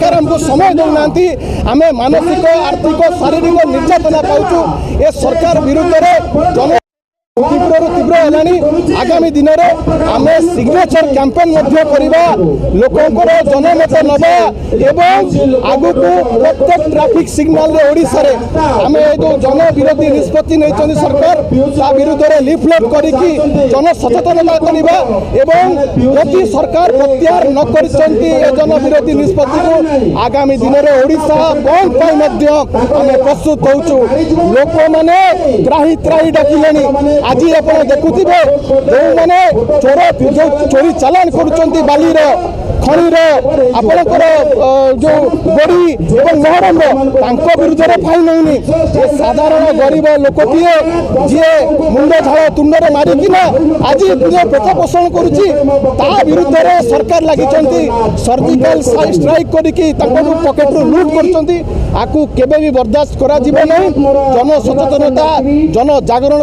सरकार हमको समय देना आम मानसिक आर्थिक शारीरिक निर्यातना पाचु ए सरकार विरुद्ध जन तीव्र तीव्र है आगामी दिन में आम सिग्नेचर कैंपेन लोकंर जनमत नवा एवं आगु प्रत्येक ट्रैफिक सिग्नल ओडिशा रे आम जो जन विरोधी निष्पत्ति नहीं सरकार ता विरुद्ध लिफलेट करके जन सचेतनता करवा एवं यदि सरकार प्रत्याहार न कर जन विरोधी निष्पत्ति को आगामी दिन में ओडिशा बंद आम प्रस्तुत होचु लोक मैंने त्राही त्राही डाकिले आज आप देखुवे जो मैंने चोर चोरी चालान कर बालीर खणीर आपणकर जो गोड़ी एवं महरम विरुद्ध फाइन होनी साधारण गरीब लोकटीए जी मुंड झाड़ तुंडे मारिकिना आज प्रथा पोषण कर विरुद्ध सरकार लगी सर्जिकल स्ट्राइक करके पकेट लुट कर बर्दाश्त करा जन सचेतनता जन जागरण